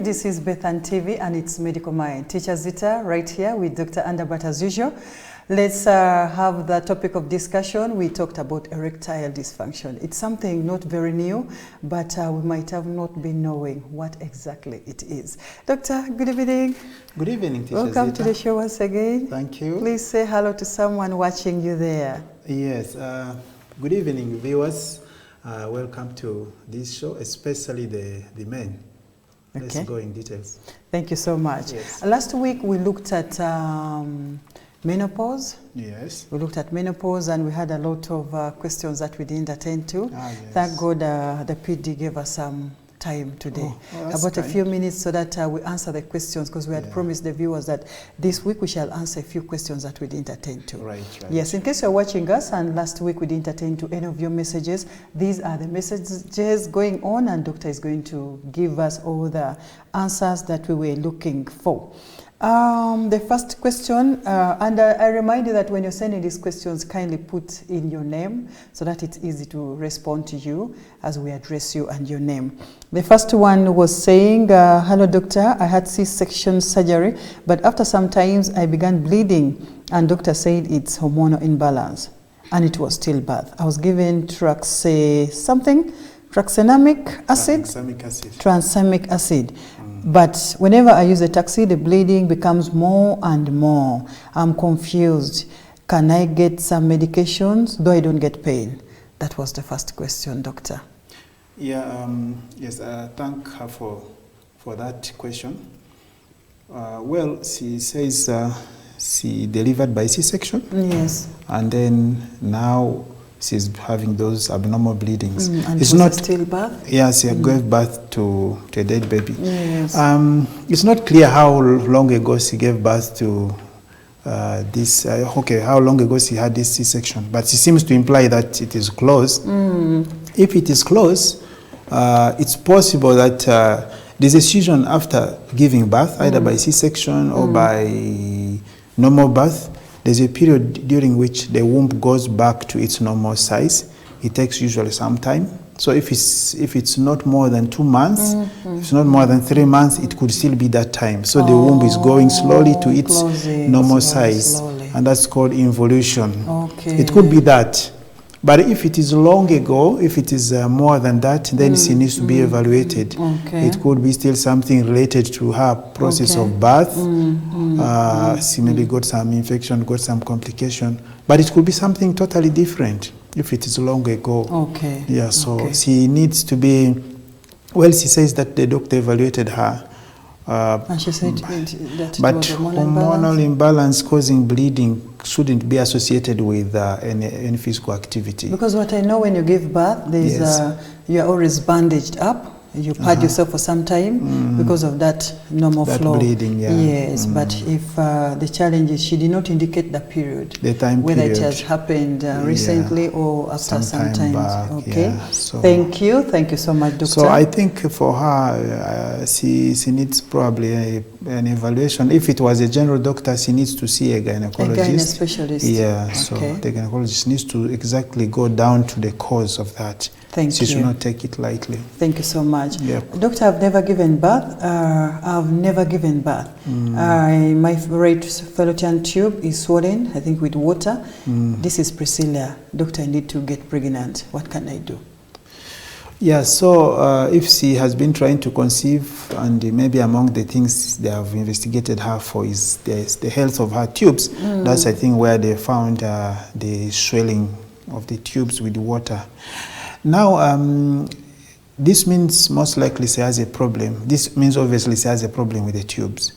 This is Bethan TV and it's Medical Mind. Teacher Zita right here with Dr. Underbat as usual. Let's have the topic of discussion. We talked about erectile dysfunction. It's something not very new, but we might have not been knowing what exactly it is. Doctor, good evening. Good evening, Teacher Welcome Zita. to the show once again. Thank you. Please say hello to someone watching you there. Yes, good evening, viewers. Welcome to this show, especially the men. Let's go in details. Thank you so much. Yes. Last week we looked at menopause. Yes. We looked at menopause and we had a lot of questions that we didn't attend to. Yes. Thank God the PD gave us some time today, about a few minutes, so that we answer the questions, because we had promised the viewers that this week we shall answer a few questions that we didn't attend to. Right. Yes, in case you're watching us and last week we didn't attend to any of your messages, these are the messages going on, and Doctor is going to give us all the answers that we were looking for. The first question, and I remind you that when you're sending these questions, kindly put in your name so that it's easy to respond to you as we address you and your name. The first one was saying, hello doctor, I had C-section surgery, but after some times I began bleeding and doctor said it's hormonal imbalance and it was stillbirth. I was given tranexamic acid. Tranexamic acid. But whenever I use the taxi, the bleeding becomes more and more. I'm confused. Can I get some medications, though I don't get pain? That was the first question, doctor. Yeah, yes, thank her for that question. Well, she says she delivered by C-section. Yes. And then now she's having those abnormal bleedings. And it's not stillbirth? Yes, she gave birth to a dead baby. Yes. It's not clear how long ago she gave birth to this. How long ago she had this C-section, but she seems to imply that it is close. If it is close, it's possible that there's a season after giving birth, either by C-section or by normal birth. There's a period during which the womb goes back to its normal size. It takes usually some time. So if it's not more than 2 months, if it's not more than 3 months, it could still be that time. So the womb is going slowly to its normal size. And that's called involution. Okay. It could be that. But if it is long ago, if it is more than that, then she needs to be evaluated. Okay. It could be still something related to her process of birth. She maybe got some infection, got some complication. But it could be something totally different if it is long ago. Okay. Yeah, so she needs to be, well, she says that the doctor evaluated her. And she said that but it was hormonal imbalance causing bleeding shouldn't be associated with any physical activity. Because what I know, when you give birth, there's you're always bandaged up. You pad yourself for some time because of that normal flow. Bleeding, Yes, but if the challenge is she did not indicate the period, the time whether period. It has happened recently or after some time. Okay. So thank you so much, doctor. So I think for her, she needs probably an evaluation. If it was a general doctor, she needs to see a gynecologist. A gyne specialist. Yeah. So the gynecologist needs to exactly go down to the cause of that. Thank you. She should not take it lightly. Thank you so much. Yep. Doctor, I've never given birth. My right fallopian tube is swollen, I think with water. This is Priscilla. Doctor, I need to get pregnant. What can I do? Yeah, so if she has been trying to conceive, and maybe among the things they have investigated her for is the health of her tubes, that's I think where they found the swelling of the tubes with water. Now, this means most likely she has a problem. This means obviously she has a problem with the tubes.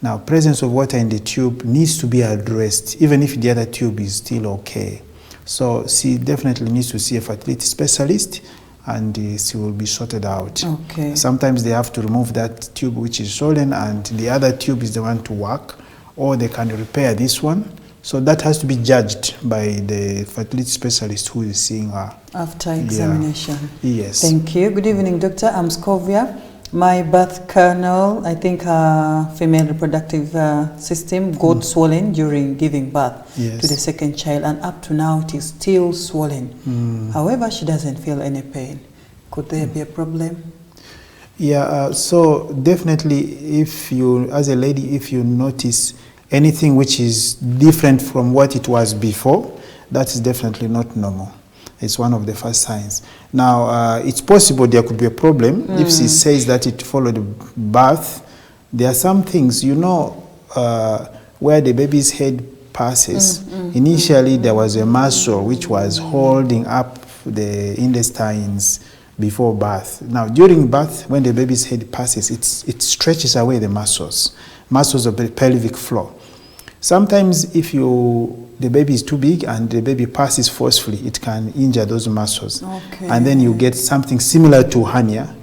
Now, presence of water in the tube needs to be addressed, even if the other tube is still okay. So she definitely needs to see a fertility specialist, and she will be sorted out. Okay. Sometimes they have to remove that tube which is swollen, and the other tube is the one to work, or they can repair this one. So that has to be judged by the fertility specialist who is seeing her. After examination. Yes. Thank you. Good evening, doctor. I'm Scovia. My birth canal, I think female reproductive system got swollen during giving birth to the second child, and up to now it is still swollen. However, she doesn't feel any pain. Could there be a problem? Yeah, so definitely if you, as a lady, if you notice anything which is different from what it was before, that is definitely not normal. It's one of the first signs. Now, it's possible there could be a problem if she says that it followed birth. There are some things, where the baby's head passes. Initially, there was a muscle which was holding up the intestines before birth. Now, during birth, when the baby's head passes, it stretches away the muscles of the pelvic floor. Sometimes if the baby is too big and the baby passes forcefully, it can injure those muscles. Okay. And then you get something similar to hernia.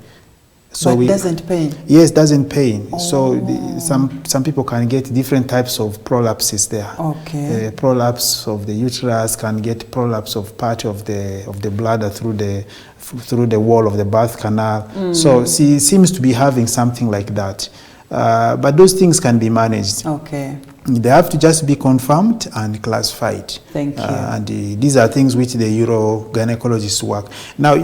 So but it doesn't pain? Yes, doesn't pain. Oh. So some people can get different types of prolapses there. Okay. Prolapse of the uterus, can get prolapse of part of the bladder through the wall of the birth canal. So she seems to be having something like that. But those things can be managed. Okay. They have to just be confirmed and classified. Thank you. And these are things which the urogynecologists work. Now,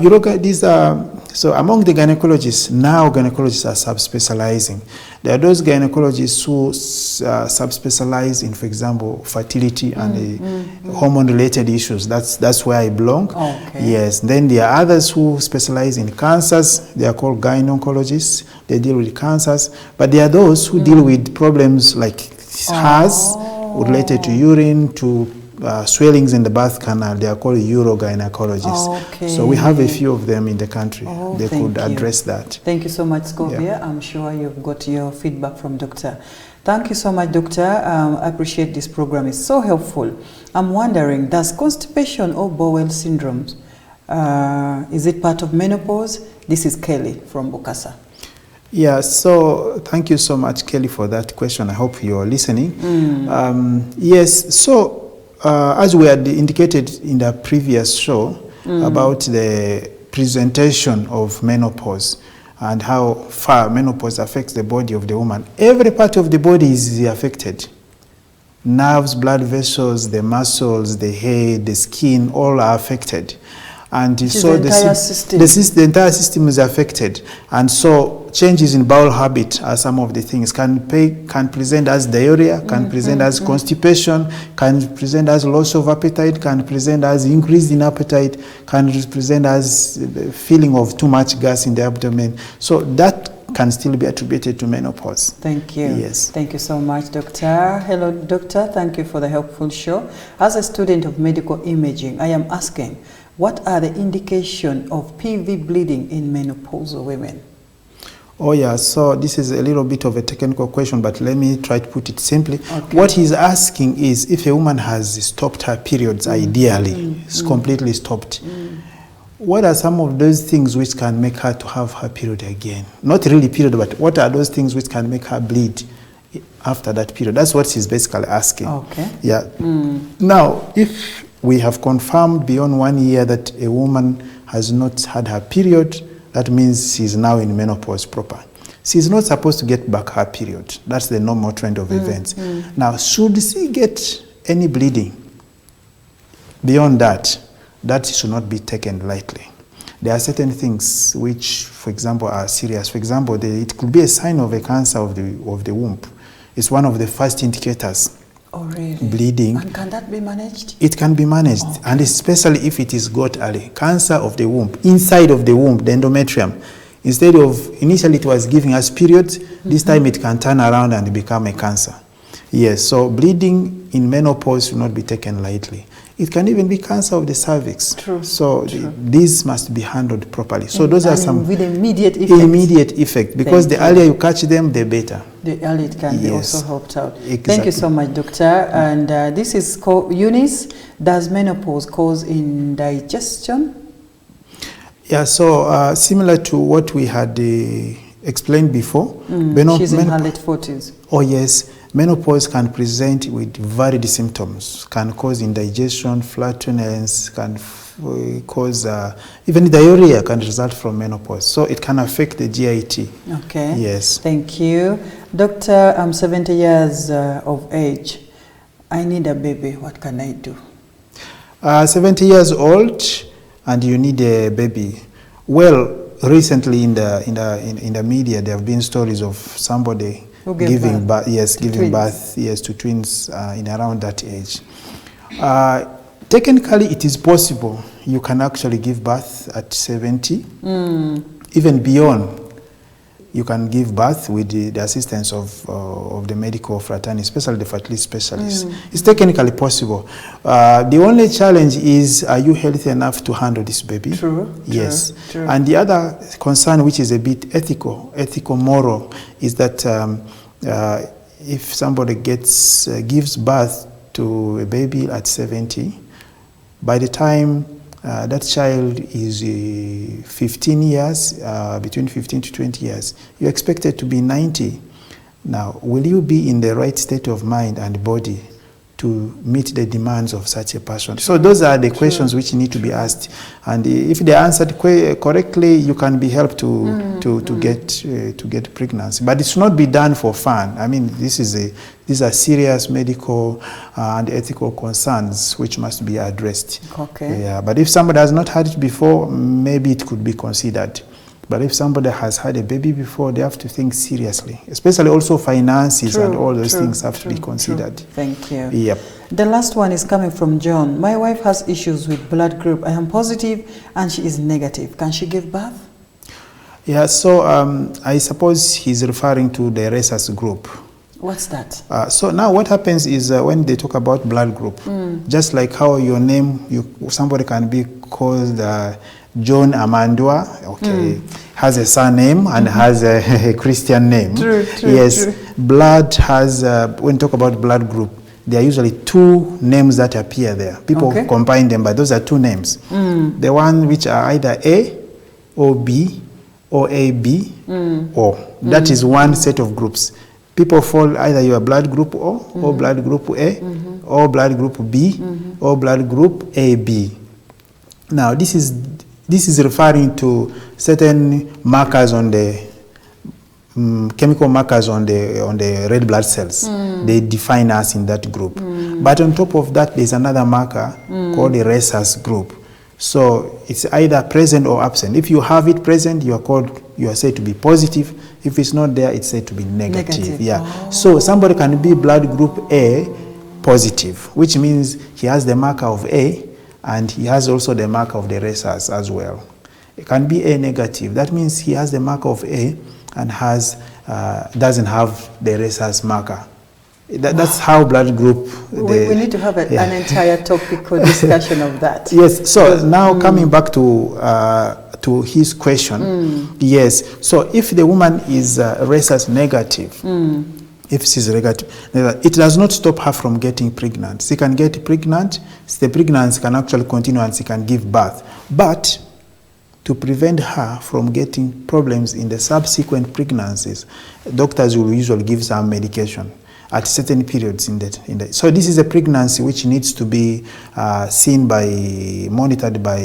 so among the gynecologists, now gynecologists are subspecializing. There are those gynecologists who subspecialize in, for example, fertility and hormone-related issues. That's where I belong. Okay. Yes. Then there are others who specialize in cancers. They are called gynecologists. They deal with cancers. But there are those who deal with problems like HERS related to urine, to swellings in the birth canal. They are called urogynecologists. Okay. So we have a few of them in the country. They could address that. Thank you so much, Scovia. Yeah. I'm sure you've got your feedback from Doctor. Thank you so much, Doctor. I appreciate this program. It's so helpful. I'm wondering, does constipation or bowel syndrome, is it part of menopause? This is Kelly from Bokassa. Yeah, so thank you so much, Kelly, for that question. I hope you're listening. Yes, so as we had indicated in the previous show about the presentation of menopause and how far menopause affects the body of the woman, every part of the body is affected. Nerves, blood vessels, the muscles, the head, the skin, all are affected. And so the entire system is affected. And so changes in bowel habit are some of the things. Can present as diarrhea, can present as constipation, can present as loss of appetite, can present as increase in appetite, can present as feeling of too much gas in the abdomen. So that can still be attributed to menopause. Thank you. Yes. Thank you so much, Doctor. Hello, Doctor. Thank you for the helpful show. As a student of medical imaging, I am asking, what are the indications of PV bleeding in menopausal women? Oh yeah, so this is a little bit of a technical question, but let me try to put it simply. Okay. What he's asking is if a woman has stopped her periods, ideally, it's completely stopped. What are some of those things which can make her to have her period again? Not really period, but what are those things which can make her bleed after that period? That's what she's basically asking. Okay. Yeah. Now, if we have confirmed beyond 1 year that a woman has not had her period, that means she's now in menopause proper. She's not supposed to get back her period. That's the normal trend of events. Now, should she get any bleeding beyond that, that should not be taken lightly. There are certain things which, for example, are serious. For example, it could be a sign of a cancer of the womb. It's one of the first indicators. Oh, really? Bleeding. And can that be managed? It can be managed, okay. And especially if it is got early. Cancer of the womb, inside of the womb, the endometrium. Instead of, initially it was giving us periods, this time it can turn around and become a cancer. Yes, so bleeding in menopause should not be taken lightly. It can even be cancer of the cervix. True. So these must be handled properly. So those are some with immediate effect. Immediate effect, because the earlier you catch them, the better. The earlier it can be also helped out. Exactly. Thank you so much, Doctor. And this is called Eunice. Does menopause cause indigestion? Yeah. So similar to what we had explained before. She's in her late 40s. Oh yes. Menopause can present with varied symptoms, can cause indigestion, flatulence, can cause even diarrhea can result from menopause. So it can affect the GIT. Okay. Yes. Thank you. Doctor, I'm 70 years of age. I need a baby. What can I do? 70 years old and you need a baby. Well, recently in the media, there have been stories of somebody giving birth, to twins in around that age. Technically, it is possible. You can actually give birth at 70, even beyond. You can give birth with the assistance of the medical fraternity, especially the fertility specialists. It's technically possible. The only challenge is, are you healthy enough to handle this baby? True. Yes. True. And the other concern, which is a bit ethical, moral, is that if somebody gives birth to a baby at 70, by the time that child is 15 years, between 15 to 20 years, you're expected to be 90. Now, will you be in the right state of mind and body to meet the demands of such a person? So those are the questions which need to be asked. And if they are answered correctly, you can be helped to get pregnancy. But it should not be done for fun. I mean, these are serious medical and ethical concerns which must be addressed. Okay. Yeah, but if somebody has not had it before, maybe it could be considered. But if somebody has had a baby before, they have to think seriously, especially also finances and all those things have to be considered. Thank you. Yep. The last one is coming from John. My wife has issues with blood group. I am positive and she is negative. Can she give birth? Yeah, so I suppose he's referring to the rhesus group. What's that? So now what happens is when they talk about blood group, just like how your name, somebody can be called John Amandua, has a surname and has a Christian name. True, yes, blood has, when you talk about blood group, there are usually two names that appear there. People combine them, but those are two names. The one which are either A or B or AB or. That is one set of groups. People fall either your blood group O or blood group A or blood group B or blood group AB. Now, this is referring to certain markers on the chemical markers on the red blood cells. They define us in that group. But on top of that, there's another marker called the rhesus group. So it's either present or absent. If you have it present, you are said to be positive. If it's not there, it's said to be negative. Yeah. Oh. So somebody can be blood group A positive, which means he has the marker of A and he has also the marker of the rhesus as well. It can be A negative. That means he has the marker of A and doesn't have the rhesus marker. That's how blood group. We need to have an entire topical discussion of that. Yes. So now coming back to his question, yes. So if the woman is rhesus negative, if she's negative, it does not stop her from getting pregnant. She can get pregnant. The pregnancy can actually continue and she can give birth. But to prevent her from getting problems in the subsequent pregnancies, doctors will usually give some medication at certain periods in that. So this is a pregnancy which needs to be monitored by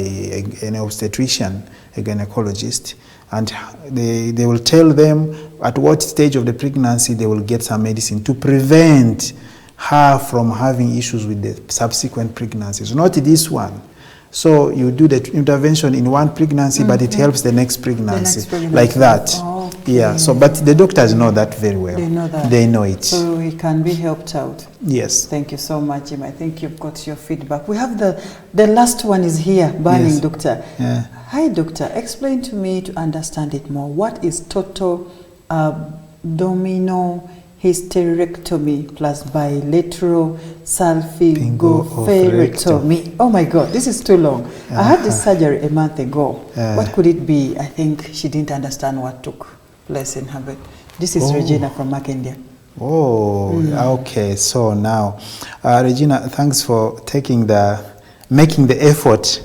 an obstetrician, a gynecologist, and they will tell them at what stage of the pregnancy they will get some medicine to prevent her from having issues with the subsequent pregnancies, not this one. So you do the intervention in one pregnancy, but it helps the next pregnancy, like that. Oh, okay. Yeah. So, but the doctors know that very well. They know that. They know it. So it can be helped out. Yes. Thank you so much, Jim. I think you've got your feedback. We have the last one is here, burning, yes. Doctor. Yeah. Hi, doctor. Explain to me to understand it more. What is total abdominal hysterectomy plus bilateral salpingoophorectomy? Oh my God, this is too long. I had this surgery a month ago. What could it be? I think she didn't understand what took place in her bed. This is Regina from Makendia. Oh, okay. So now, Regina, thanks for making the effort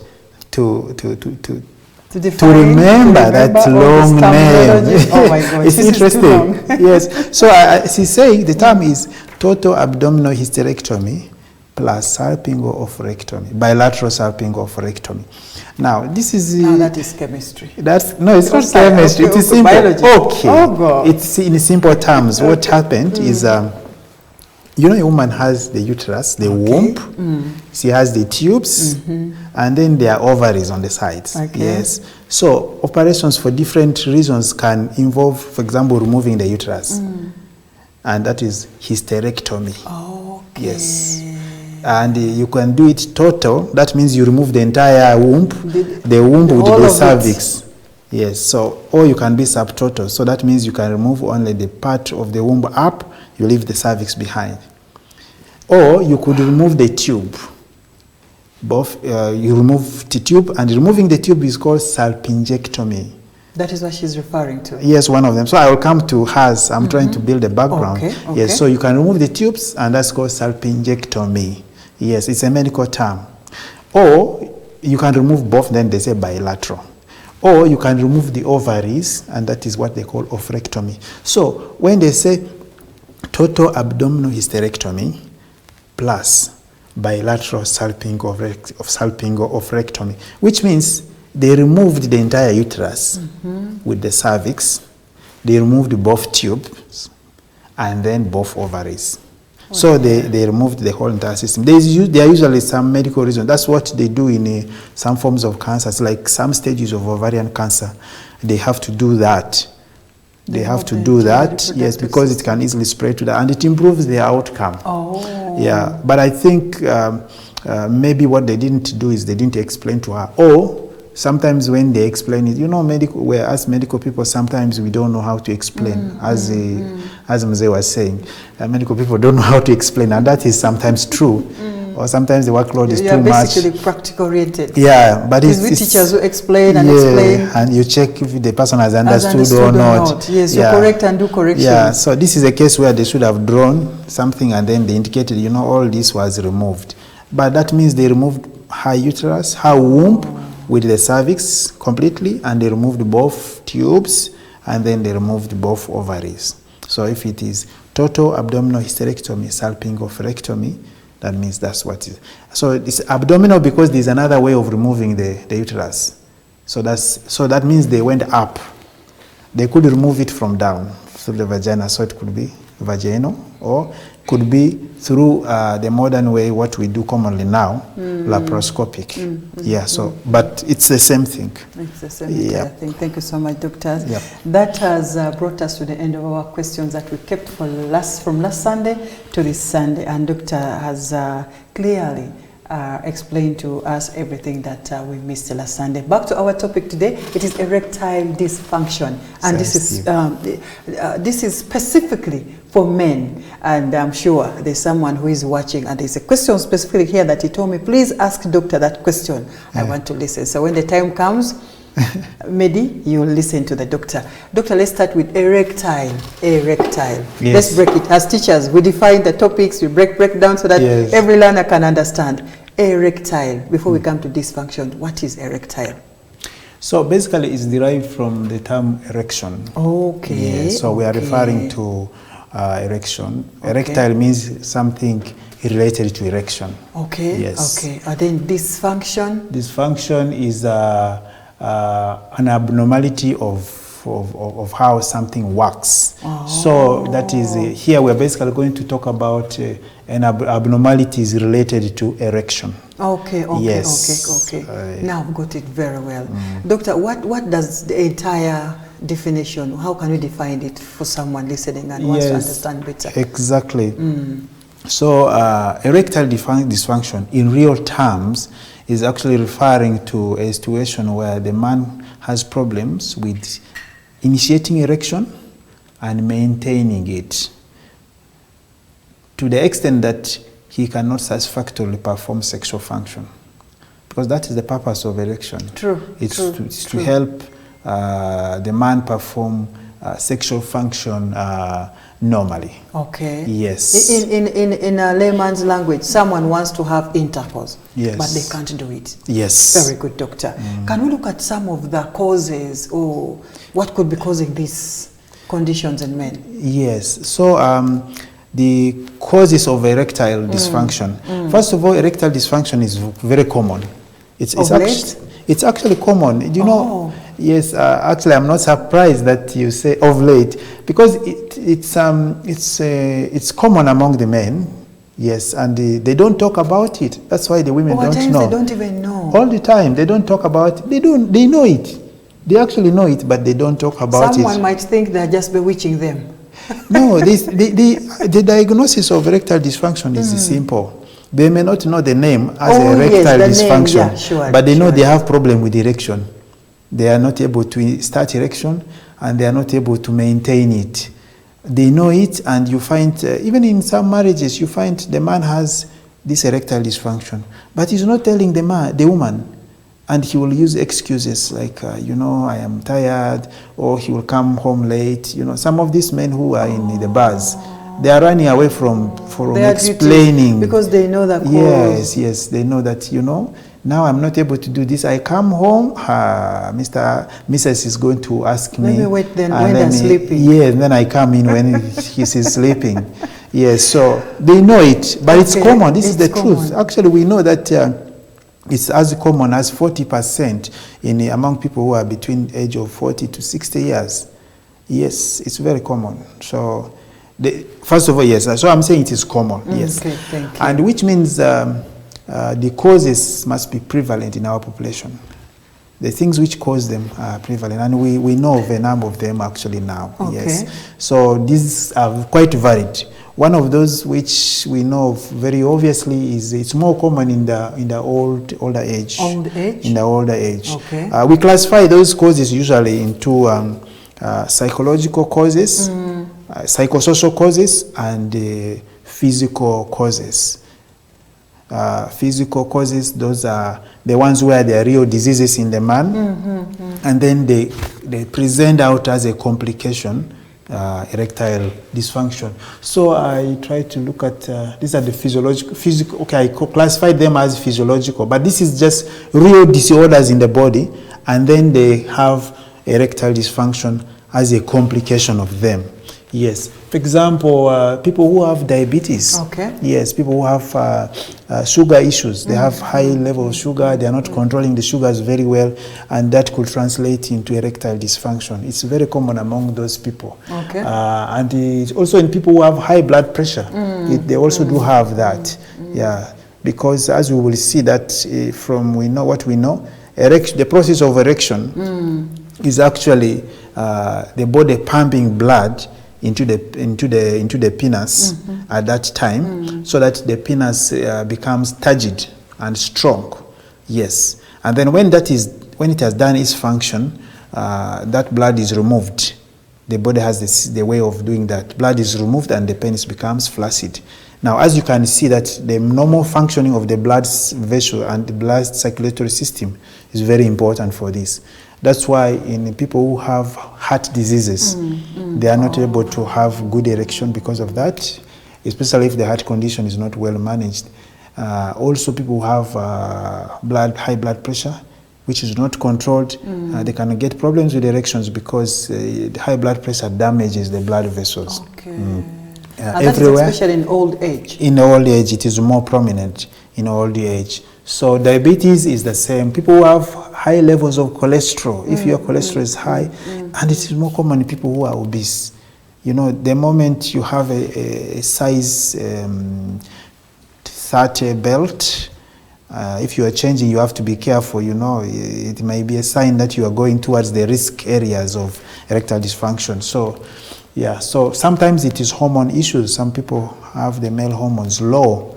to remember that long name. Oh my God, it's interesting. Yes. So she's saying the term is total abdominal hysterectomy plus salpingo-oophorectomy, bilateral salpingo-oophorectomy. Now, this is... Now that is chemistry. No, it's not chemistry. It is simple. Biology. Okay. Oh God. It's in simple terms. What happened is you know, a woman has the uterus, the womb, she has the tubes, and then there are ovaries on the sides. Okay. Yes. So operations for different reasons can involve, for example, removing the uterus, and that is hysterectomy. Okay. Yes. And you can do it total. That means you remove the entire womb, the womb with the cervix. Yes. So, or you can be subtotal. So that means you can remove only the part of the womb up. You leave the cervix behind. Or you could remove the tube. Both, you remove the tube, and removing the tube is called salpingectomy. That is what she's referring to. Yes, one of them. So I will come to hers. I'm trying to build a background. Okay, okay. Yes, so you can remove the tubes, and that's called salpingectomy. Yes, it's a medical term. Or you can remove both, then they say bilateral. Or you can remove the ovaries, and that is what they call oophorectomy. So when they say total abdominal hysterectomy plus bilateral salpingo-oophorectomy, which means they removed the entire uterus with the cervix, they removed both tubes, and then both ovaries. So they removed the whole entire system. There are usually some medical reasons. That's what they do in some forms of cancers, like some stages of ovarian cancer. They have to do that. They have to do that, yes, because it can easily spread to that, and it improves their outcome. Oh. Yeah, but I think maybe what they didn't do is they didn't explain to her. Or sometimes when they explain it, you know, as medical people, sometimes we don't know how to explain. As Mzee was saying, medical people don't know how to explain, and that is sometimes true. Or sometimes the workload is too much. Basically practical oriented. Yeah, but it's teachers who explain and explain. And you check if the person has understood or not. Yes, you correct and do correction. Yeah, so this is a case where they should have drawn something and then they indicated, you know, all this was removed. But that means they removed her uterus, her womb with the cervix completely, and they removed both tubes, and then they removed both ovaries. So if it is total abdominal hysterectomy, salpingo-oophorectomy, that means that's what it is. So it's abdominal because there's another way of removing the uterus. So that means they went up. They could remove it from down through the vagina, so it could be vaginal, or could be through the modern way, what we do commonly now, laparoscopic. Yeah, so, but it's the same thing. It's the same thing. Thank you so much, doctors. Yep. That has brought us to the end of our questions that we kept from last Sunday to this Sunday, and doctor has clearly explained to us everything that we missed last Sunday. Back to our topic today, it is erectile dysfunction, and this is specifically for men, and I'm sure there's someone who is watching, and there's a question specifically here that he told me, please ask doctor that question. I want to listen. So when the time comes, Mehdi, you'll listen to the doctor. Doctor, let's start with erectile. Erectile. Yes. Let's break it. As teachers, we define the topics, we break down so that every learner can understand. Erectile. Before we come to dysfunction, what is erectile? So basically, it's derived from the term erection. Okay. Yeah, so we are referring to erection. Erectile means something related to erection. Okay. Yes. Okay. And then dysfunction? Dysfunction is an abnormality of how something works. So that is, here we're basically going to talk about an abnormalities related to erection. Okay, yes. okay. Now I've got it very well. Doctor, what does the entire definition, how can we define it for someone listening and wants to understand better? Exactly. So erectile dysfunction in real terms is actually referring to a situation where the man has problems with initiating erection and maintaining it to the extent that he cannot satisfactorily perform sexual function, because that is the purpose of erection. True. It's to help the man perform sexual function normally. Okay. Yes. In a layman's language, someone wants to have intercourse, but they can't do it. Yes. Very good, doctor. Can we look at some of the causes, or what could be causing these conditions in men? Yes. So the causes of erectile dysfunction. First of all, erectile dysfunction is very common. It's actually common. You know, Yes, actually, I'm not surprised that you say of late, because it's common among the men. Yes, and they don't talk about it. That's why the women don't know. They don't even know. All the time, they don't talk about it. They know it. They actually know it, but they don't talk about it. Someone might think they're just bewitching them. No, the diagnosis of erectile dysfunction is simple. They may not know the name as erectile dysfunction, name, yeah, sure, but they know they have problem with erection. They are not able to start erection, and they are not able to maintain it. They know it, and you find, even in some marriages, you find the man has this erectile dysfunction, but he's not telling the woman, and he will use excuses like, I am tired, or he will come home late. Some of these men who are in the bars, they are running away from explaining. Because they know the cause. Yes, they know that, now I'm not able to do this. I come home, Mrs. is going to ask me. Let me wait when they're sleeping. Yeah, and then I come in when he's sleeping. Yes, so they know it, but it's common. This is the truth. Actually, we know that it's as common as 40% among people who are between age of 40 to 60 years. Yes, it's very common. So, first of all, yes. So I'm saying it is common. Yes, okay, thank you. And which means the causes must be prevalent in our population. The things which cause them are prevalent, and we know of a number of them actually now. Okay. Yes. So these are quite varied. One of those which we know of very obviously is it's more common in the older age. Old age? In the older age. Okay. We classify those causes usually into psychological causes, psychosocial causes, and physical causes. Physical causes, those are the ones where there are real diseases in the man, and then they present out as a complication, erectile dysfunction. So I try to look at, these are the physical, okay, I classify them as physiological, but this is just real disorders in the body, and then they have erectile dysfunction as a complication of them. Yes. For example, people who have diabetes. Okay. Yes, people who have sugar issues. They have high level of sugar. They are not controlling the sugars very well, and that could translate into erectile dysfunction. It's very common among those people. Okay. And it's also in people who have high blood pressure. They also do have that. Yeah, because as we will see that from what we know, the process of erection is actually the body pumping blood into the penis at that time, so that the penis becomes turgid and strong. Yes, and then when it has done its function, that blood is removed. The body has the way of doing that. Blood is removed and the penis becomes flaccid. Now, as you can see, that the normal functioning of the blood vessel and the blood circulatory system is very important for this. That's why in people who have heart diseases, they are not able to have good erection because of that, especially if the heart condition is not well managed. Also, people who have high blood pressure, which is not controlled, they can get problems with erections because the high blood pressure damages the blood vessels. Okay. Everywhere. That is especially in old age. In old age, it is more prominent in old age. So diabetes is the same. People who have high levels of cholesterol, if your cholesterol is high, and it is more common in people who are obese. The moment you have a size 30 belt, if you are changing, you have to be careful. It may be a sign that you are going towards the risk areas of erectile dysfunction. So, yeah, so sometimes it is hormone issues. Some people have the male hormones low,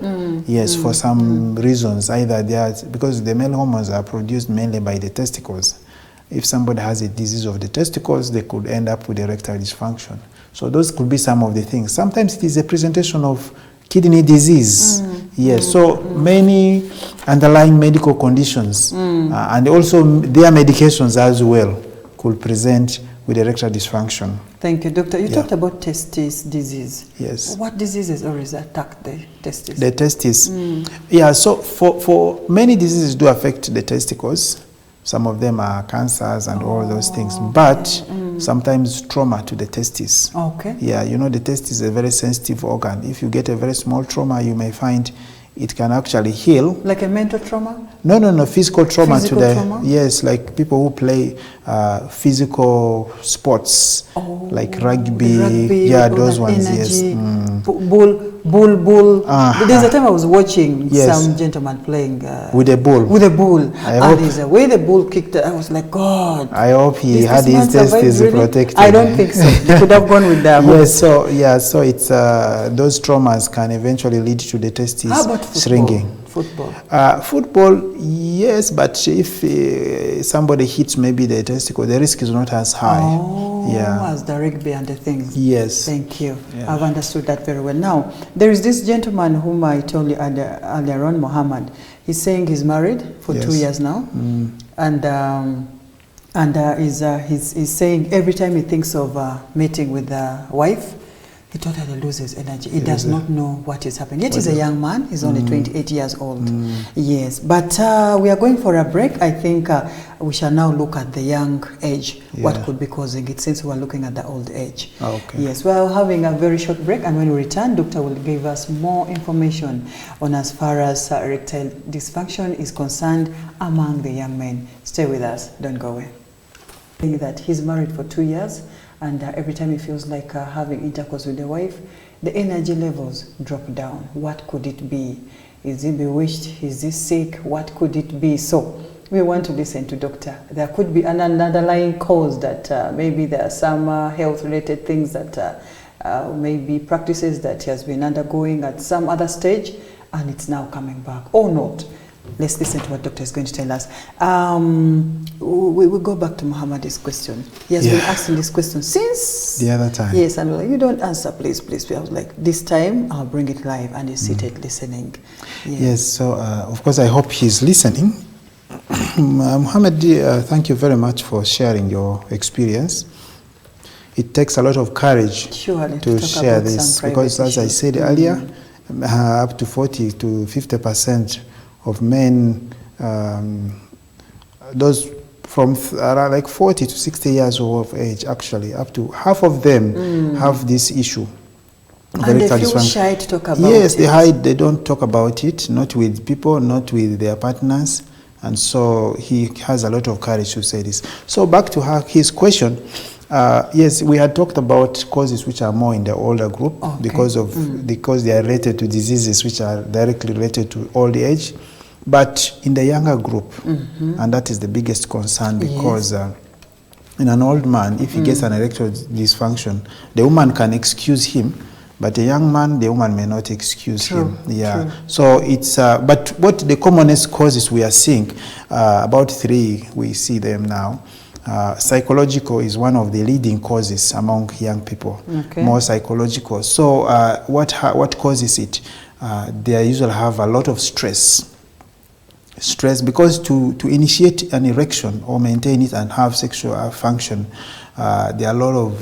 for some reasons. Either because the male hormones are produced mainly by the testicles. If somebody has a disease of the testicles, they could end up with erectile dysfunction. So those could be some of the things. Sometimes it is a presentation of kidney disease. Yes, so many underlying medical conditions and also their medications as well could present with erectile dysfunction. Thank you, Doctor. You talked about testis disease. Yes. What diseases always attack the testis? The testis. Yeah, so for many diseases do affect the testicles. Some of them are cancers and all those things, but sometimes trauma to the testis. Okay. Yeah, the testis is a very sensitive organ. If you get a very small trauma, you may find it can actually heal. Like a mental trauma? No, physical trauma. Physical trauma? Yes, like people who play physical sports, like rugby. Yeah, those ones. Energy, Yes. Bull. There's a time I was watching some gentleman playing with a bull. With a bull, and there's a way the bull kicked. I was like, God. I hope he had his testes protected. I don't think so. They could have gone with that. Yes. So it's those traumas can eventually lead to the testes shrinking. Football, yes, but if somebody hits maybe the testicle, the risk is not as high. As the rugby and the things. Yes. Thank you. I've understood that very well. Now, there is this gentleman whom I told you earlier on, Mohammed. He's saying he's married for 2 years now, and he's saying every time he thinks of meeting with the wife, he totally loses energy. He does not know what is happening. Yet he's a young man. He's only 28 years old. Yes. But we are going for a break. I think we shall now look at the young age, what could be causing it, since we're looking at the old age. Okay. Yes. We're having a very short break, and when we return, Doctor will give us more information on as far as erectile dysfunction is concerned among the young men. Stay with us. Don't go away. I think that he's married for 2 years. And every time he feels like having intercourse with the wife, the energy levels drop down. What could it be? Is he bewitched? Is he sick? What could it be? So we want to listen to doctor. There could be an underlying cause that maybe there are some health-related things that maybe practices that he has been undergoing at some other stage, and it's now coming back, or not. Let's listen to what doctor is going to tell us. We will go back to Muhammad's question. He has been asking this question since the other time. Yes, and we're like, you don't answer, please. I was like, this time I'll bring it live, and he's seated listening. Yes, so of course I hope he's listening. Muhammad, thank you very much for sharing your experience. It takes a lot of courage to share this, because as I said earlier, up to 40 to 50% of men, those from around like 40 to 60 years of age, actually, up to half of them have this issue. And they feel shy to talk about it. Yes, they hide, they don't talk about it, not with people, not with their partners. And so he has a lot of courage to say this. So back to his question. Yes, we had talked about causes which are more in the older group because they are related to diseases which are directly related to old age. But in the younger group, and that is the biggest concern, because in an old man, if he gets an erectile dysfunction, the woman can excuse him, but a young man, the woman may not excuse him. Yeah. So it's, but what the commonest causes we are seeing, about 3, we see them now. Psychological is one of the leading causes among young people, more psychological. So what causes it? They usually have a lot of stress, because to initiate an erection or maintain it and have sexual function, there are a lot of,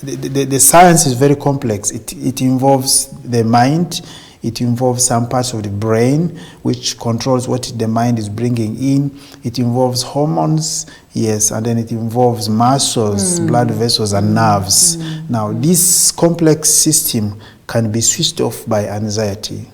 the science is very complex. It involves the mind, it involves some parts of the brain which controls what the mind is bringing in. It involves hormones, yes, and then it involves muscles, blood vessels, and nerves. Now, this complex system can be switched off by anxiety,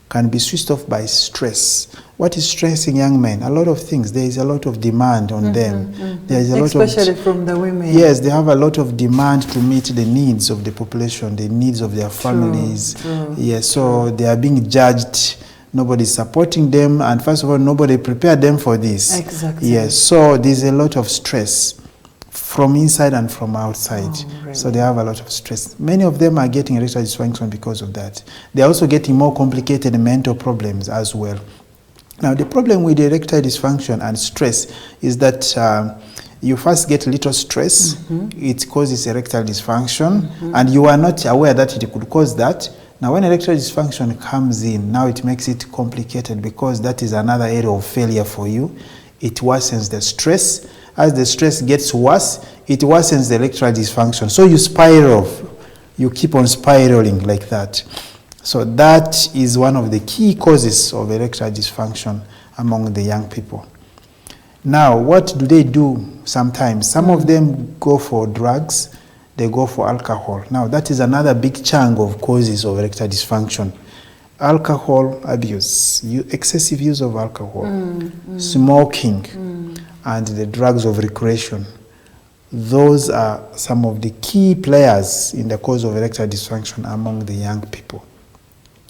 can be switched off by stress. What is stressing young men? A lot of things. There is a lot of demand on them. There is a lot especially from the women. Yes, they have a lot of demand to meet the needs of the population, the needs of their families. Yes, so they are being judged. Nobody is supporting them, and first of all, nobody prepared them for this. Exactly. Yes, so there's a lot of stress from inside and from outside. Really? So they have a lot of stress. Many of them are getting erectile dysfunction because of that. They're also getting more complicated mental problems as well. Now, the problem with erectile dysfunction and stress is that you first get a little stress, it causes erectile dysfunction, and you are not aware that it could cause that. Now, when erectile dysfunction comes in, now it makes it complicated, because that is another area of failure for you. It worsens the stress. As the stress gets worse, it worsens the erectile dysfunction. So you spiral, you keep on spiraling like that. So that is one of the key causes of erectile dysfunction among the young people. Now, what do they do sometimes? Some of them go for drugs, they go for alcohol. Now, that is another big chunk of causes of erectile dysfunction. alcohol abuse, excessive use of alcohol, smoking, and the drugs of recreation. Those are some of the key players in the cause of erectile dysfunction among the young people.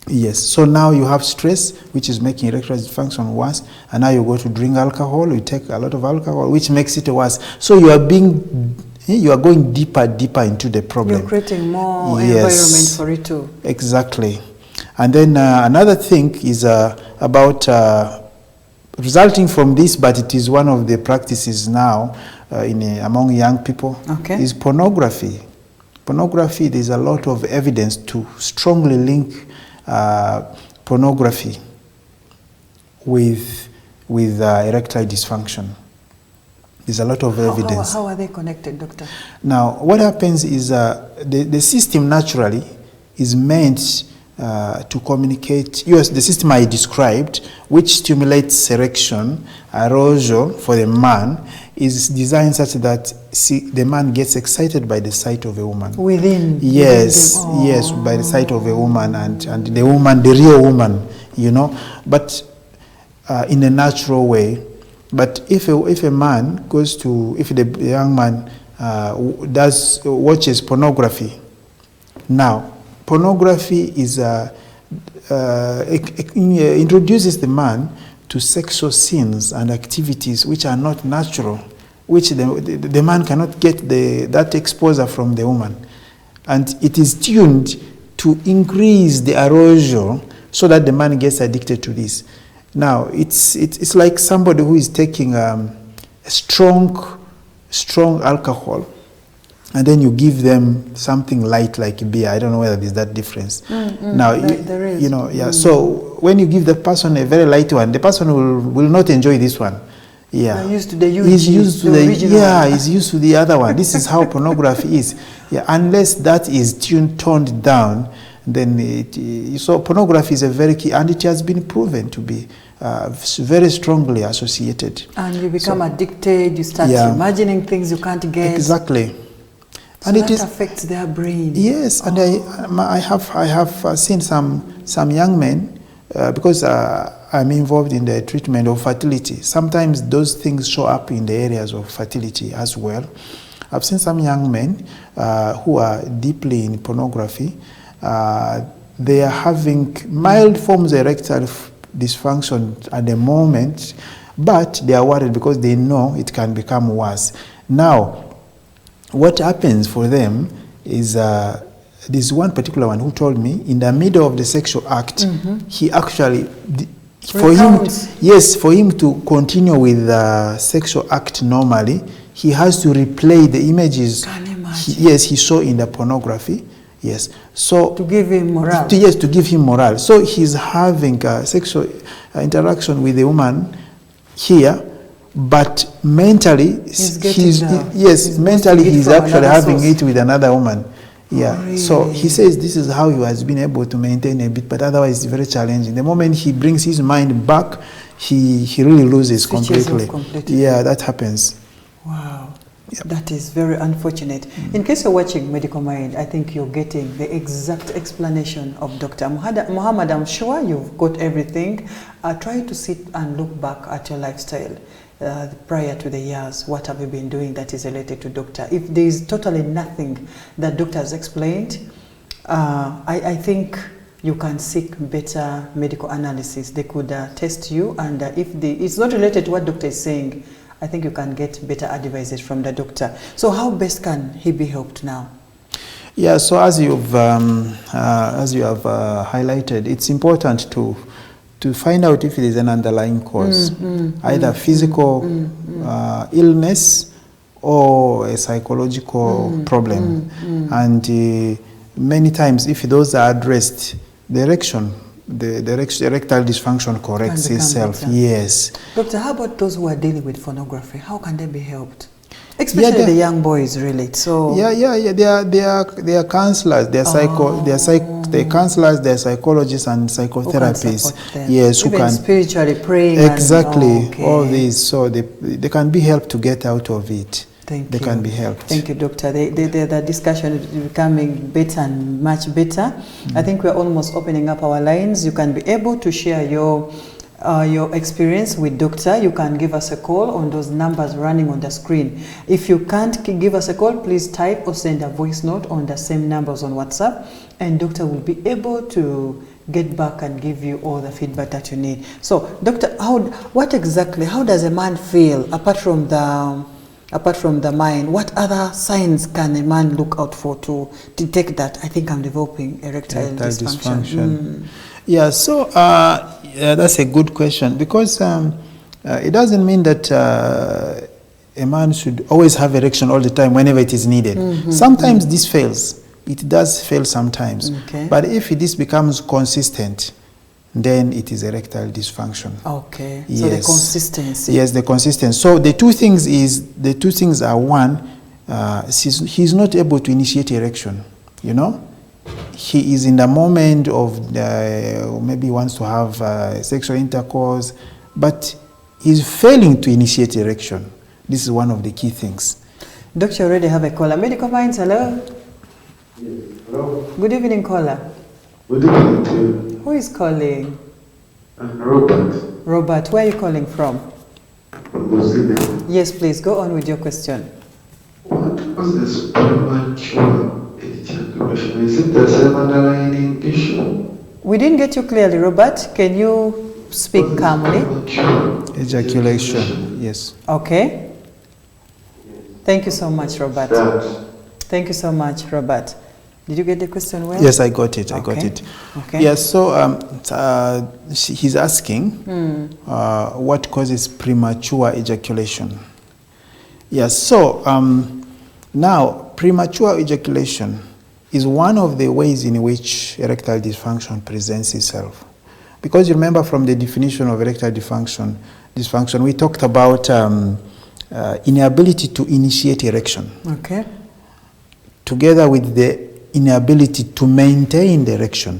Yes, so now you have stress, which is making erectile dysfunction worse, and now you go to drink alcohol, you take a lot of alcohol, which makes it worse. So you are going deeper into the problem. You're creating more environment for it too. Exactly. And then another thing is about resulting from this, but it is one of the practices now among young people, is pornography. Pornography, there's a lot of evidence to strongly link pornography with erectile dysfunction. There's a lot of evidence. How are they connected, doctor? Now, what happens is the system naturally is meant to communicate. Yes, the system I described, which stimulates erection, arousal for the man, is designed such that the man gets excited by the sight of a woman. Yes, by the sight of a woman and the woman, the real woman, you know, but in a natural way. But if a man goes to, if the young man watches pornography, now pornography is introduces the man to sexual scenes and activities which are not natural, which the man cannot get that exposure from the woman. And it is tuned to increase the arousal so that the man gets addicted to this. Now, it's like somebody who is taking a strong alcohol, and then you give them something light like beer. I don't know whether there's that difference. Now, there is. You know, yeah. So when you give the person a very light one, the person will not enjoy this one. Yeah, he's used to the original. Yeah, he's used to the other one. This is how pornography is. Yeah, unless that is toned down, then so pornography is a very key, and it has been proven to be very strongly associated. And you become addicted. You start imagining things you can't get. Exactly. So and it affects their brain. Yes, and I have seen some young men because I'm involved in the treatment of fertility. Sometimes those things show up in the areas of fertility as well. I've seen some young men who are deeply in pornography. They are having mild forms of erectile dysfunction at the moment, but they are worried because they know it can become worse. Now, what happens for them is this one particular one who told me in the middle of the sexual act, he actually, for him to continue with the sexual act normally, he has to replay the images he saw in the pornography. Yes, so to give him morale. To give him morale. So he's having sexual interaction with a woman here, but mentally he's actually having it with another woman. Yeah. Really? So he says this is how he has been able to maintain a bit, but otherwise it's very challenging. The moment he brings his mind back, he really loses completely. Yeah, that happens. Wow. Yep. That is very unfortunate. In case you're watching Medical Mind, I think you're getting the exact explanation of Dr. Muhammad. I'm sure you've got everything. Try to sit and look back at your lifestyle prior to the years. What have you been doing that is related to doctor? If there is totally nothing that doctor has explained, I think you can seek better medical analysis. They could test you, and if it's not related to what doctor is saying, I think you can get better advices from the doctor. So how best can he be helped now? Yeah, so as you have highlighted, it's important to find out if there is an underlying cause, either physical illness or a psychological problem. And many times, if those are addressed, the erectile dysfunction corrects itself. Better. Yes. Doctor, how about those who are dealing with pornography? How can they be helped? Especially the young boys, really. So they are counselors, they are counselors, they are psychologists and psychotherapists. Yes, even who can spiritually praying. Exactly, all these. So they can be helped to get out of it. they can be helped. Thank you, Doctor. The discussion is becoming better and much better. I think we're almost opening up our lines. You can be able to share your experience with Doctor. You can give us a call on those numbers running on the screen. If you can't give us a call, please type or send a voice note on the same numbers on WhatsApp, and Doctor will be able to get back and give you all the feedback that you need. So, Doctor, how does a man feel apart from the mind? What other signs can a man look out for to detect that I think I'm developing erectile dysfunction? Yeah, so that's a good question, because it doesn't mean that a man should always have erection all the time whenever it is needed. Sometimes this fails. It does fail sometimes. Okay. But if this becomes consistent, then it is erectile dysfunction. Okay. Yes. So the consistency. Yes, the consistency. So the two things are, one, he's not able to initiate erection, you know. He is in the moment of maybe he wants to have sexual intercourse, but he's failing to initiate erection. This is one of the key things. Doctor, you already have a caller. Medical Minds, hello. Yes, hello. Good evening, caller. Good evening to you. Who is calling? I'm Robert Robert, where are you calling from? from Brazil. Yes, please, go on with your question. What causes premature ejaculation? Is it the same underlying issue? We didn't get you clearly, Robert. Can you speak calmly? Ejaculation, yes. Okay. Thank you so much, Robert. That Thank you so much, Robert. Did you get the question well? Yes, I got it. I Okay. got it. Okay. Yes, so he's asking what causes premature ejaculation. Yes, so now premature ejaculation is one of the ways in which erectile dysfunction presents itself. Because you remember from the definition of erectile dysfunction, we talked about inability to initiate erection, Okay. together with the inability to maintain the erection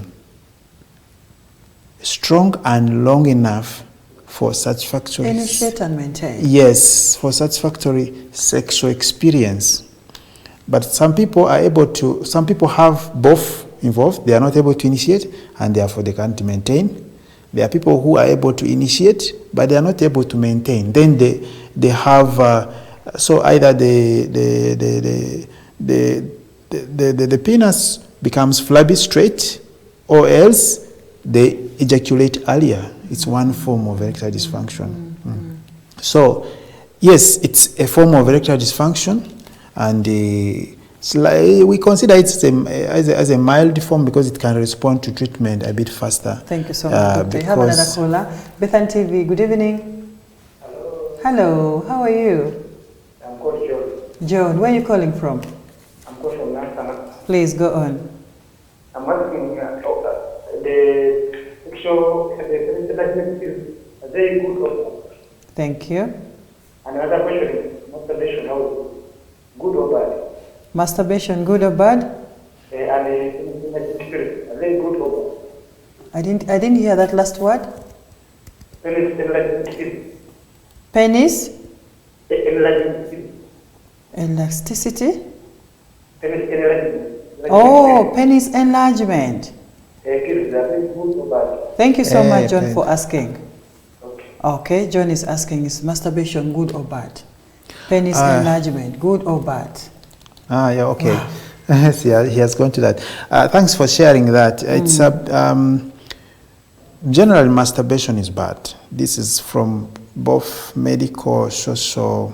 strong and long enough for satisfactory. Initiate and maintain. Yes, for satisfactory sexual experience. But some people have both involved. They are not able to initiate, and therefore they can't maintain. There are people who are able to initiate, but they are not able to maintain. Then they have so either the penis becomes flabby straight, or else they ejaculate earlier. It's one form of erectile dysfunction. So, yes, it's a form of erectile dysfunction, and we consider it as a mild form because it can respond to treatment a bit faster. Thank you so much, Doctor. We have another caller. Bethan TV, good evening. Hello, Hello, how are you? I'm called John. John, where are you calling from? I'm called from Nansana. Please go on. I'm asking the sexual enlightenment is very good or Thank you. and another question is masturbation, how is it? Good or bad? Masturbation, good or bad? And spirit, are they good or I didn't hear that last word. bad? Elasticity. Penis, Elasticity. elasticity. Enlargement. Oh, penis enlargement. Kids, are they good or bad? Thank you so much, John, for asking. Okay. Okay, John is asking, is masturbation good or bad? Penis enlargement, good or bad? Yeah, okay. Yes, yeah, he has gone to that. Thanks for sharing that. It's generally masturbation is bad. This is from both medical, social,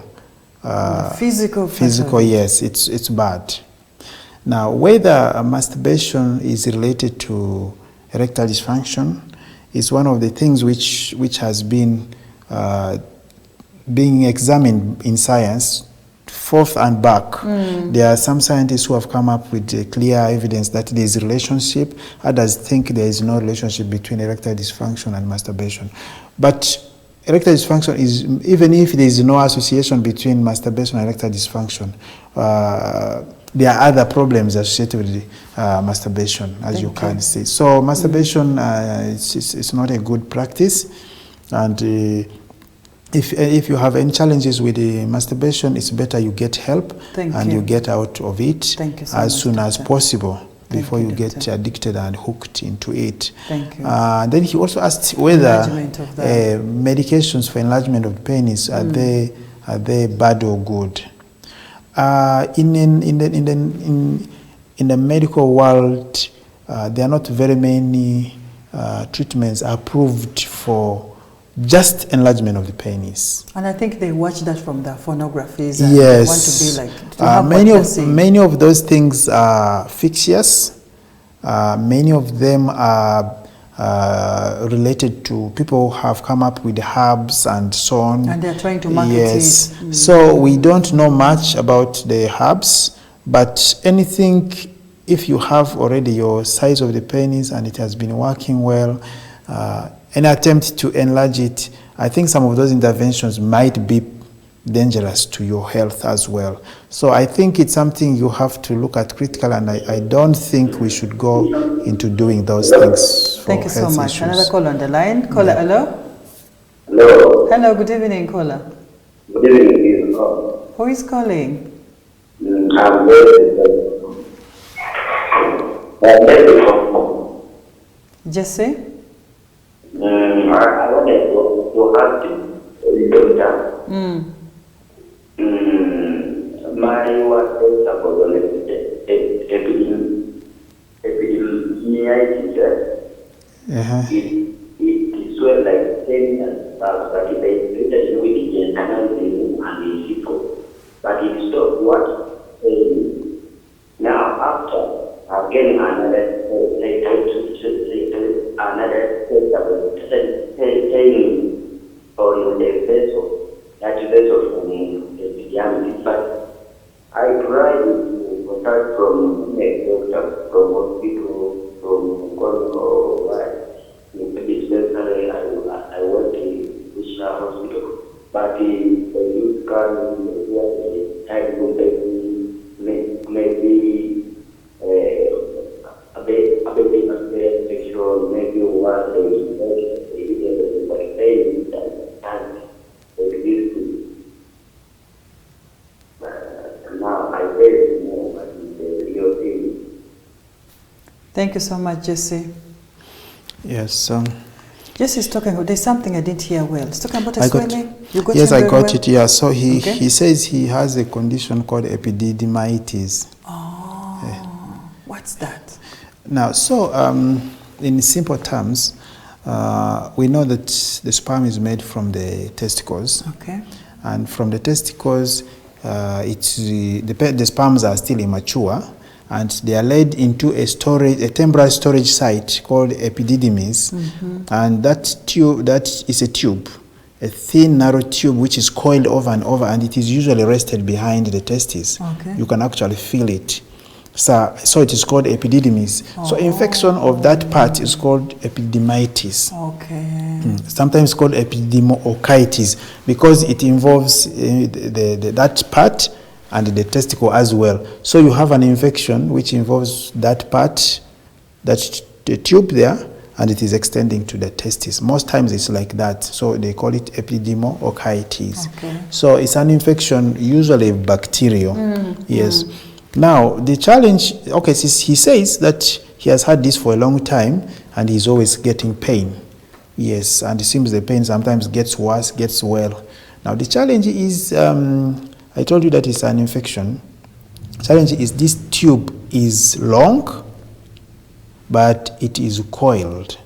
Physical, yes, it's bad. Now, whether masturbation is related to erectile dysfunction is one of the things which has been being examined in science, forth and back. There are some scientists who have come up with clear evidence that there is a relationship. Others think there is no relationship between erectile dysfunction and masturbation. But erectile dysfunction is, even if there is no association between masturbation and erectile dysfunction, there are other problems associated with masturbation, as you can see. So masturbation is not a good practice, and if you have any challenges with the masturbation, it's better you get help and you get out of it as soon as possible before you get addicted and hooked into it. Thank you. Then he also asked whether medications for enlargement of the penis are they bad or good. In the medical world, there are not very many treatments approved for just enlargement of the penis. And I think they watch that from the phonographies and yes. want to be like, to have many of those things are fictitious. Many of them are related to people who have come up with herbs and so on. And they're trying to market yes. it. So we don't know much about the herbs, but anything, if you have already your size of the penis and it has been working well, an attempt to enlarge it, I think some of those interventions might be dangerous to your health as well. So I think it's something you have to look at critically, and I don't think we should go into doing those things for Thank you so much. issues. Another call on the line. Caller, hello? Hello. Hello, good evening, caller. Good evening. Who is calling? I'm Jesse? I wanted to ask the doctor. My wife was on epidemiology. It is well like 10 years back, but it is treated with the internal and the people. But it stopped what? Now, after getting another training on the vessel, that vessel from the diameter. But I tried to contact from a doctor, from hospital, from dispensary. I went to Busha Hospital, but the youth can maybe a bit sexual, maybe one day now I really know what is the real thing. Thank you so much, Jesse. Yes. Jesse's talking, there's something I didn't hear well. He's talking about a swelling. Yes, I got it, yeah. So he says he has a condition called epididymitis. Oh, what's that? Now, so in simple terms, we know that the sperm is made from the testicles. Okay. And from the testicles, the sperms are still immature, and they are laid into a temporary storage site called epididymis. And that is a tube, a thin, narrow tube which is coiled over and over, and it is usually rested behind the testes. Okay. You can actually feel it. So it is called epididymis. So infection of that part is called epididymitis. Okay. Sometimes called epididymochitis because it involves that part and the testicle as well. So you have an infection which involves that part, the tube there, and it is extending to the testis. Most times it's like that. So they call it epididymochitis. Okay. So it's an infection, usually bacterial. Yes. Now, the challenge, okay, he says that he has had this for a long time and he's always getting pain. Yes, and it seems the pain sometimes gets worse, gets well. Now, the challenge is, I told you that it's an infection. The challenge is this tube is long, but it is coiled,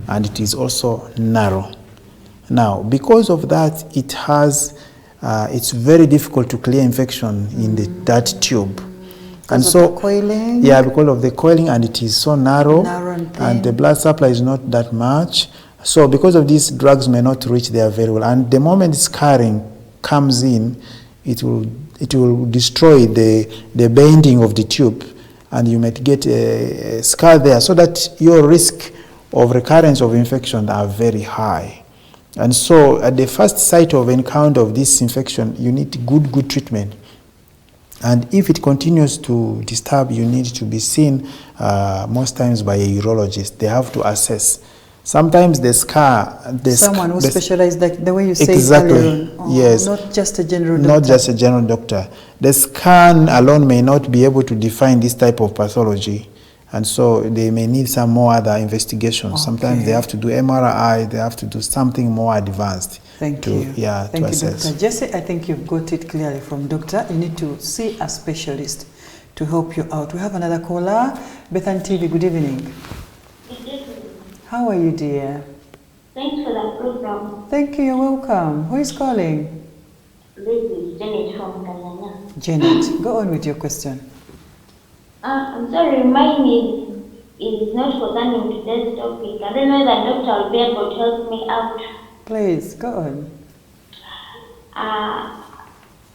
and it is also narrow. Now, because of that, it's very difficult to clear infection in that tube. And so, the coiling? Yeah, because of the coiling, and it is so narrow and the blood supply is not that much. So because of this, drugs may not reach there very well. And the moment scarring comes in, it will destroy the bending of the tube, and you might get a scar there, so that your risk of recurrence of infection are very high. And so at the first sight of encounter of this infection, you need good treatment. And if it continues to disturb, you need to be seen most times by a urologist. They have to assess Sometimes the scar, Someone who specialized, like the way you say exactly, yes, not just a general doctor. Not just a general doctor. The scan alone may not be able to define this type of pathology, and so they may need some more other investigations. Okay. Sometimes they have to do MRI, they have to do something more advanced. Thank you. Yeah, Thank to you, assess. Dr. Jesse. I think you've got it clearly from doctor. You need to see a specialist to help you out. We have another caller. Bethan TV, good evening. Good evening. How are you, dear? Thanks for the program. Thank you, you're welcome. Who is calling? This is Janet from Tanzania. Janet, go on with your question. I'm sorry, mine is not concerning today's topic. I don't know that doctor will be able to help me out. Please, go on.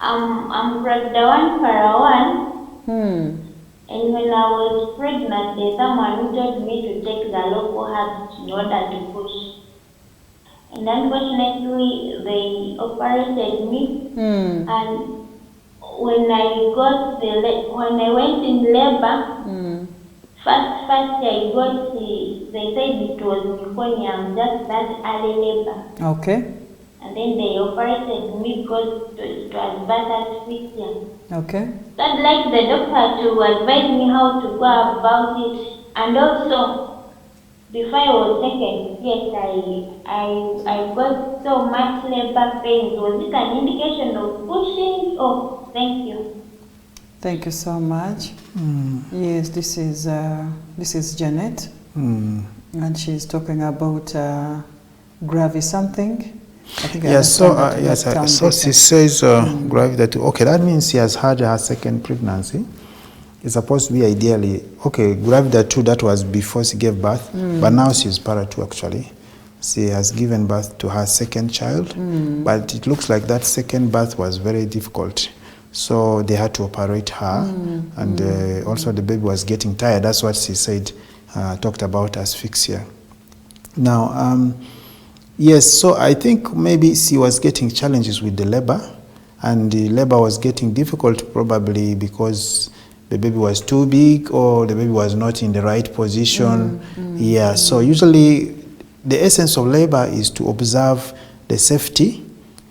I'm pregnant for a one. And when I was pregnant, there's someone who told me to take the local herbs in order to push. And unfortunately, they operated me. And when I went in labor, first I got they said it was meconium, just that early labor. Okay. And then they operated me because it was birth asphyxia. Okay. So I'd like the doctor to advise me how to go about it. And also, before I was taken, yes, I got so much labor pain. Was it an indication of pushing? Oh, thank you. Thank you so much. Yes, this is Janet, and she's talking about gravy something. I think Yes, so she says gravity. Okay, that means she has had her second pregnancy. It's supposed to be ideally, okay, gravida 2, that was before she gave birth, but now she's para 2 actually. She has given birth to her second child, but it looks like that second birth was very difficult. So they had to operate her, and also the baby was getting tired. That's what she said, talked about asphyxia. Now, yes, so I think maybe she was getting challenges with the labor, and the labor was getting difficult probably because the baby was too big or the baby was not in the right position. So usually the essence of labor is to observe the safety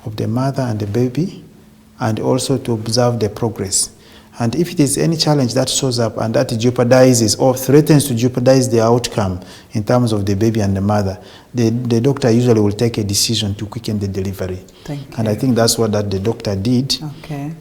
of the mother and the baby, and also to observe the progress. And if it is any challenge that shows up and that jeopardizes or threatens to jeopardize the outcome in terms of the baby and the mother, the doctor usually will take a decision to quicken the delivery. Thank you. And I think that's what the doctor did. Okay.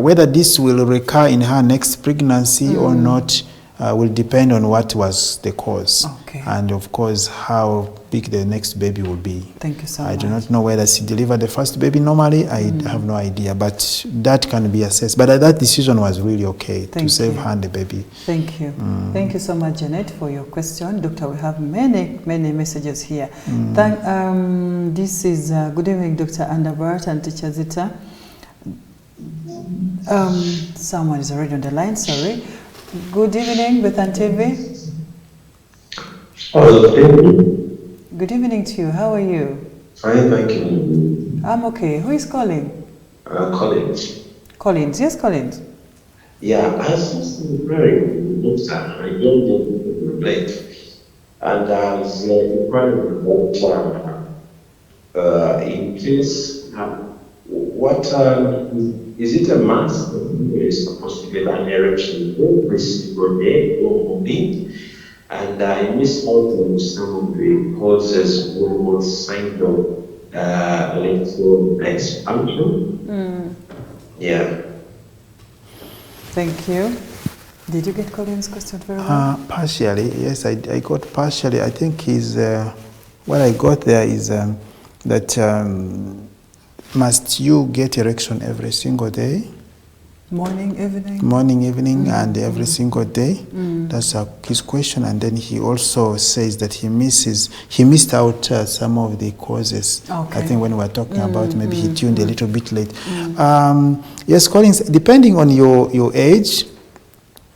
Whether this will recur in her next pregnancy or not will depend on what was the cause. Okay. And of course, how big the next baby will be. Thank you so much. I do not know whether she delivered the first baby normally. I have no idea, but that can be assessed. But that decision was really okay to save her and the baby. Thank you. Thank you so much, Janet, for your question. Doctor, we have many messages here. This is good evening, Dr. Underbart and Teacher Zita. Someone is already on the line, sorry. Good evening, Bethan TV. Good evening to you. How are you? Fine, thank you. I'm okay. Who is calling? Collins. Collins. Yes, Collins. Yeah, I was very doctor. I don't know the plate. And I was inquiring about in case, what is it a must that is supposed to get an erection every single day or morning? And I missed out on some of the causes or signs of erectile dysfunction. Yeah. Thank you. Did you get Collins' question very well? Partially, yes, I got partially. I think what I got there is that must you get erection every single day? Morning, evening? Morning, evening, and every single day. That's his question. And then he also says that he missed out some of the causes. Okay. I think when we were talking about, maybe he tuned a little bit late. Yes, Collins, depending on your age,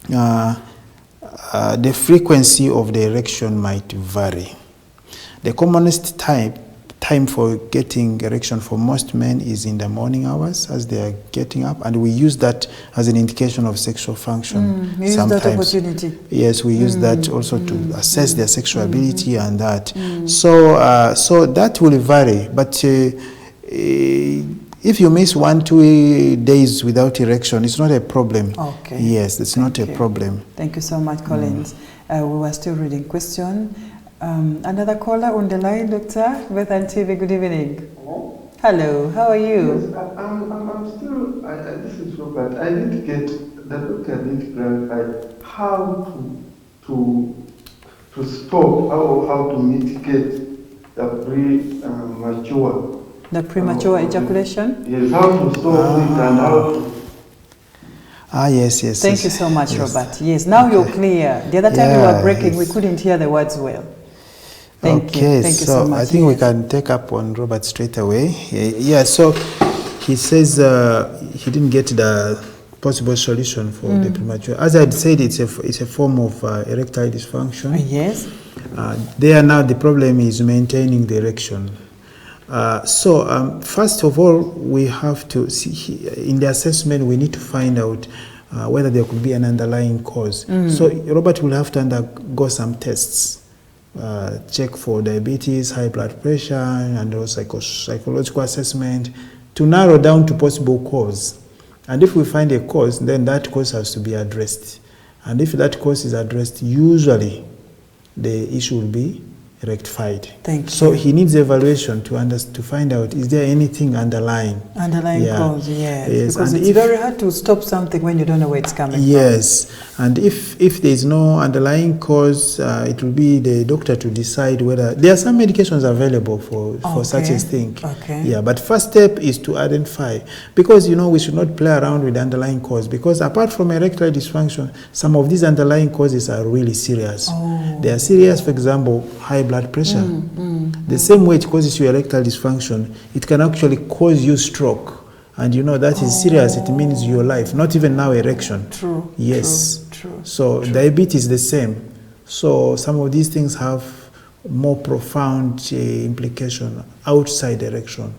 the frequency of the erection might vary. The commonest type time for getting erection for most men is in the morning hours as they are getting up, and we use that as an indication of sexual function. We use that opportunity. Yes, we use that also to assess their sexual ability and that. So that will vary, but if you miss 1-2 days without erection, it's not a problem. Okay. Yes, it's not a problem. Thank you so much, Collins. We were still reading question. Another caller on the line, Dr. Beth and TV, good evening. Hello, how are you? Yes, I'm still, this is Robert. I didn't get, the doctor didn't clarify how to stop, how to mitigate the premature. The premature ejaculation? Yes, how to stop it and how to... Yes. Thank you so much, Robert. Yes, now you're clear. The other time we were breaking, we couldn't hear the words well. Thank you so much. I think we can take up on Robert straight away. So he says he didn't get the possible solution for the premature. As I said, it's a form of erectile dysfunction. Yes. There now the problem is maintaining the erection. First of all, we have to see, in the assessment, we need to find out whether there could be an underlying cause. So Robert will have to undergo some tests. Check for diabetes, high blood pressure, and also psychological assessment to narrow down to possible cause. And if we find a cause, then that cause has to be addressed. And if that cause is addressed, usually the issue will be rectified. Thank you. So he needs evaluation to find out, is there anything underlying? Underlying cause, yes. Because and it's very hard to stop something when you don't know where it's coming from. Yes, and if there is no underlying cause, it will be the doctor to decide whether there are some medications available for such a thing. Okay. Yeah, but first step is to identify, because we should not play around with the underlying cause, because apart from erectile dysfunction, some of these underlying causes are really serious. They are serious, for example, high blood pressure. The same way it causes you erectile dysfunction, it can actually cause you stroke. And that is serious. It means your life, not even now erection. True. Yes. True. So diabetes the same. So some of these things have more profound implication outside erection.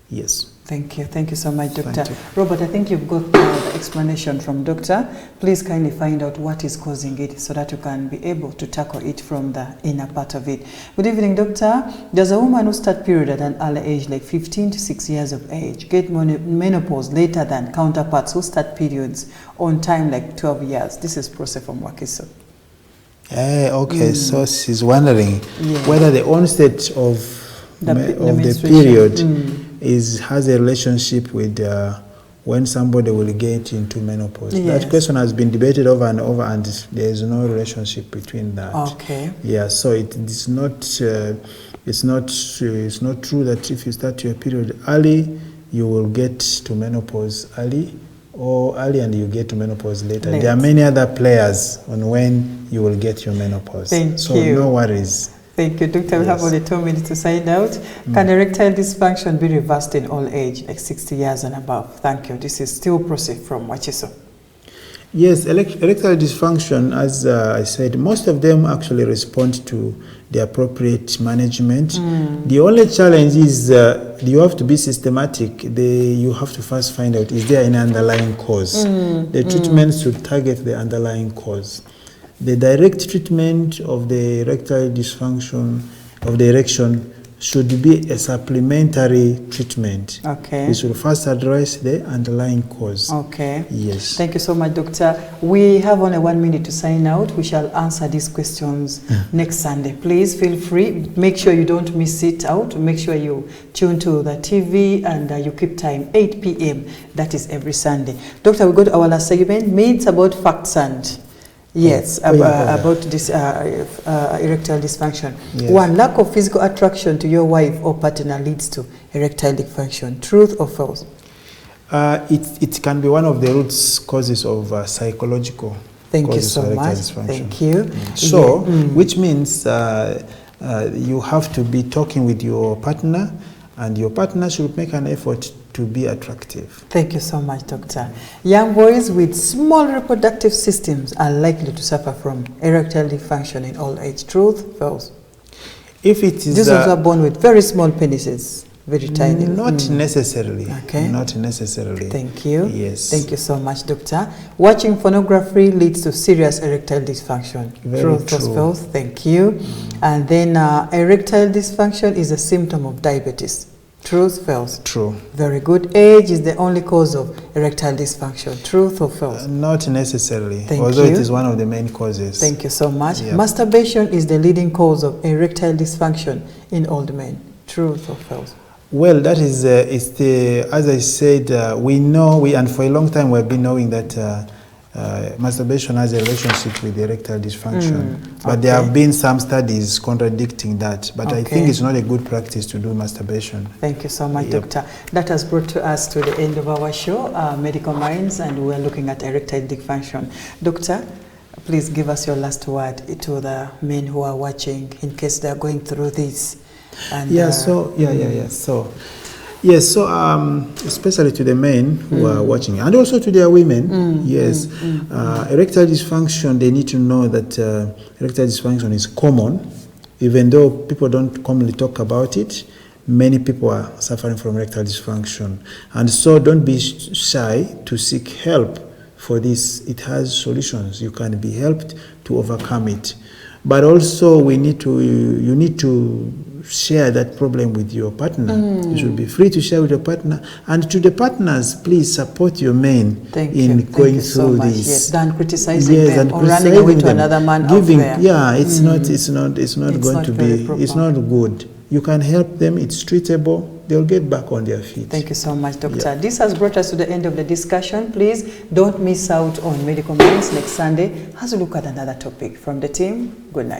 Yes. Thank you so much, Doctor. Robert, I think you've got the explanation from Doctor. Please kindly find out what is causing it so that you can be able to tackle it from the inner part of it. Good evening, Doctor. Does a woman who starts period at an early age, like 15 to 6 years of age, get menopause later than counterparts who start periods on time, like 12 years? This is Prose from Wakiso. So she's wondering whether the onset of the period has a relationship with when somebody will get into menopause. That question has been debated over and over, and there is no relationship between that. Okay. Yeah, so it's not true that if you start your period early, you will get to menopause early, or early and you get to menopause later. There are many other players on when you will get your menopause. Thank you. No worries. Thank you, Doctor. We have only 2 minutes to sign out. Can erectile dysfunction be reversed in old age, like 60 years and above? Thank you. This is still Prose from Wachiso. Yes, erectile dysfunction, as I said, most of them actually respond to the appropriate management. The only challenge is you have to be systematic. You have to first find out, is there an underlying cause? The treatments should target the underlying cause. The direct treatment of the erectile dysfunction of the erection should be a supplementary treatment. Okay. We should first address the underlying cause. Okay. Yes. Thank you so much, Doctor. We have only 1 minute to sign out. We shall answer these questions next Sunday. Please feel free. Make sure you don't miss it out. Make sure you tune to the TV and you keep time, 8 p.m. That is every Sunday. Doctor, we go to our last segment, myths about facts and... Yes, about this erectile dysfunction. Yes. 1, lack of physical attraction to your wife or partner leads to erectile dysfunction. Truth or false? It can be one of the root causes of psychological Thank you causes so of erectile much. dysfunction. Thank you. So, which means you have to be talking with your partner, and your partner should make an effort to be attractive. Thank you so much, Doctor. Young boys with small reproductive systems are likely to suffer from erectile dysfunction in old age. Truth, false? If it is These ones are born with very small penises, very tiny. not necessarily. Okay. Not necessarily. Thank you. Yes. Thank you so much, doctor. Watching pornography leads to serious erectile dysfunction. Very Truth or true. false? Thank you. And then erectile dysfunction is a symptom of diabetes. Truth, false? True. Very good. Age is the only cause of erectile dysfunction. Truth or false? Not necessarily, Thank although you. it is one of the main causes. Thank you so much. Yeah. Masturbation is the leading cause of erectile dysfunction in old men. Truth or false? Well, that is, it's the, as I said, we know, and for a long time we've been knowing that masturbation has a relationship with erectile dysfunction. But there have been some studies contradicting that. But I think it's not a good practice to do masturbation. Thank you so much, Yep. doctor. That has brought to us to the end of our show, Medical Minds, and we're looking at erectile dysfunction. Doctor, please give us your last word to the men who are watching in case they're going through this. And, So, especially to the men who are watching, and also to their women, erectile dysfunction, they need to know that erectile dysfunction is common, even though people don't commonly talk about it. Many people are suffering from erectile dysfunction, and so don't be shy to seek help for this. It has solutions. You can be helped to overcome it. But also, you need to share that problem with your partner. You should be free to share with your partner. And to the partners, please support your men in going through this. Yes, than criticizing them or running away to another man out there. Yeah, it's not going to be. Proper. It's not good. You can help them. It's treatable. They'll get back on their feet. Thank you so much, doctor. Yeah. This has brought us to the end of the discussion. Please don't miss out on Medical Minds next Sunday as we look at another topic. From the team, good night.